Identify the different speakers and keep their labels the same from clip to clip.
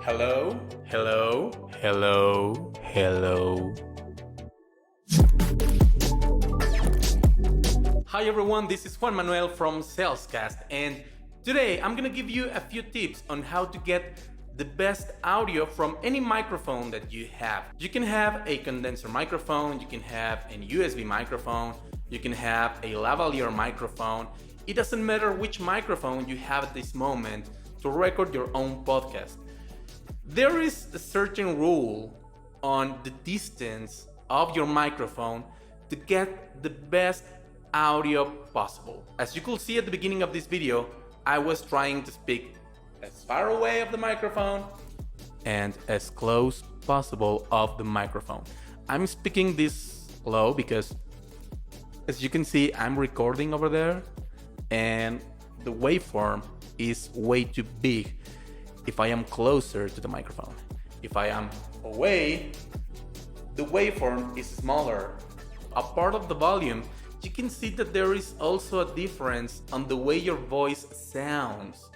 Speaker 1: Hello, hello, hello, hello. Hi everyone, this is Juan Manuel from Salescast, and today I'm gonna give you a few tips on how to get the best audio from any microphone that you have. You can have a condenser microphone, you can have an USB microphone, you can have a lavalier microphone. It doesn't matter which microphone you have at this moment to record your own podcast. There is a certain rule on the distance of your microphone to get the best audio possible. As you could see at the beginning of this video, I was trying to speak as far away of the microphone and as close possible of the microphone. I'm speaking this low because, as you can see, I'm recording over there and the waveform is way too big if I am closer to the microphone. If I am away, the waveform is smaller. A part of the volume, you can see that there is also a difference on the way your voice sounds.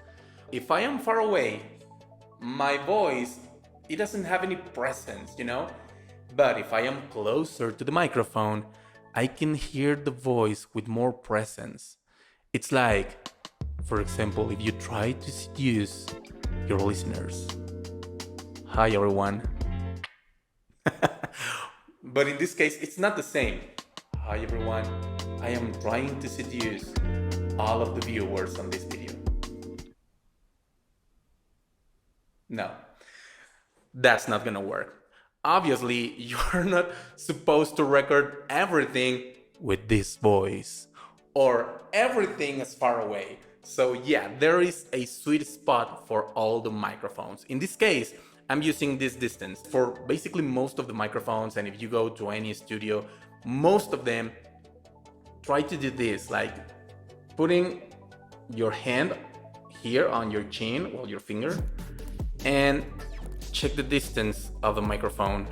Speaker 1: If I am far away, my voice, it doesn't have any presence, But if I am closer to the microphone, I can hear the voice with more presence. It's like, for example, if you try to seduce your listeners. Hi everyone. But in this case, it's not the same. Hi everyone. I am trying to seduce all of the viewers on this video. No, that's not gonna work. Obviously, you're not supposed to record everything with this voice or everything as far away. So yeah, there is a sweet spot for all the microphones. In this case, I'm using this distance for basically most of the microphones, and if you go to any studio, most of them try to do this, like putting your hand here on your chin, well, your finger, and check the distance of the microphone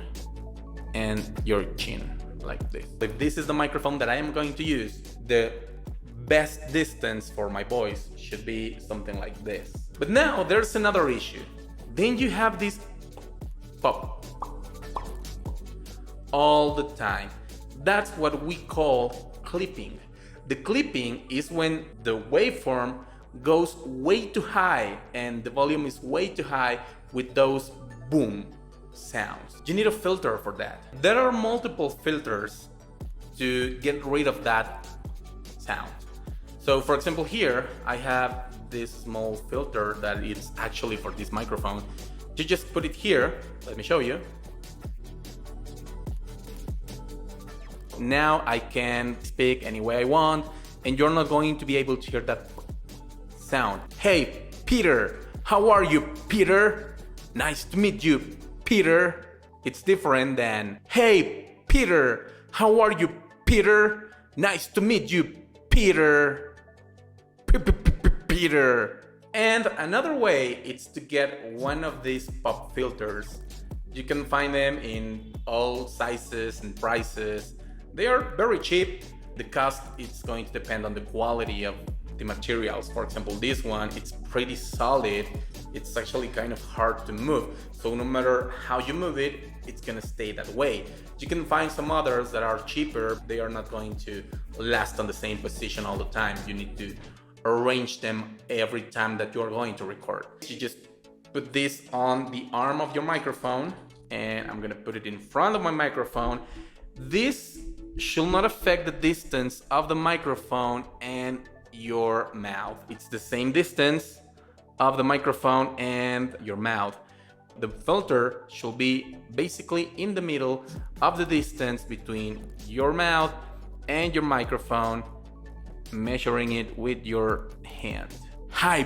Speaker 1: and your chin, like this. If this is the microphone that I am going to use, the best distance for my voice should be something like this. But now there's another issue. Then you have this pop all the time. That's what we call clipping. The clipping is when the waveform goes way too high and the volume is way too high with those boom sounds. You need a filter for that. There are multiple filters to get rid of that sound. So for example, here I have this small filter that is actually for this microphone. You just put it here. Let me show you. Now I can speak any way I want, and you're not going to be able to hear that sound. Hey, Peter, how are you, Peter? Nice to meet you, Peter. It's different than, hey, Peter, how are you, Peter? Nice to meet you, Peter. Peter. And another way is to get one of these pop filters. You can find them in all sizes and prices. They are very cheap. The cost is going to depend on the quality of the materials. For example, this one, it's pretty solid. It's actually kind of hard to move. So no matter how you move it, it's gonna stay that way. You can find some others that are cheaper. They are not going to last on the same position all the time. You need to arrange them every time that you're going to record. You just put this on the arm of your microphone, and I'm gonna put it in front of my microphone. This should not affect the distance of the microphone and your mouth. It's the same distance of the microphone and your mouth. The filter should be basically in the middle of the distance between your mouth and your microphone, measuring it with your hand. Hi,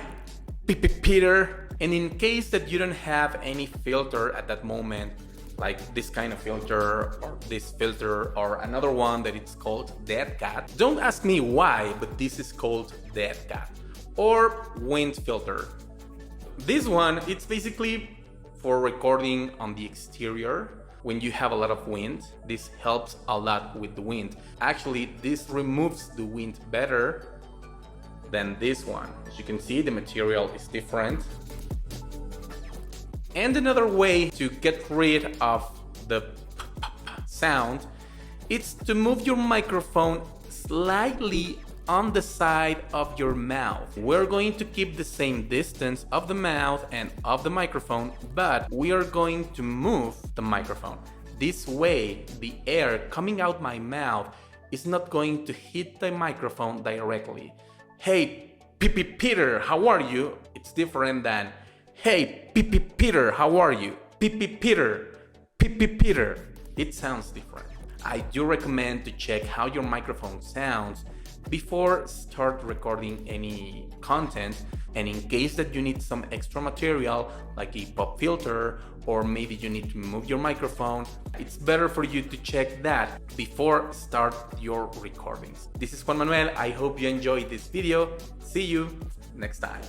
Speaker 1: Peter. And in case that you don't have any filter at that moment, like this kind of filter or this filter or another one that it's called Dead Cat. Don't ask me why, but this is called Dead Cat or wind filter. This one, it's basically for recording on the exterior when you have a lot of wind. This helps a lot with the wind. Actually, this removes the wind better than this one. As you can see, the material is different. And another way to get rid of the sound is to move your microphone slightly on the side of your mouth. We're going to keep the same distance of the mouth and of the microphone, but we are going to move the microphone. This way, the air coming out my mouth is not going to hit the microphone directly. Hey, Peter, how are you? It's different than, hey, Peter, how are you? Peter. It sounds different. I do recommend to check how your microphone sounds before start recording any content, and in case that you need some extra material like a pop filter, or maybe you need to move your microphone, it's better for you to check that before start your recordings. This is Juan Manuel. I hope you enjoyed this video. See you next time.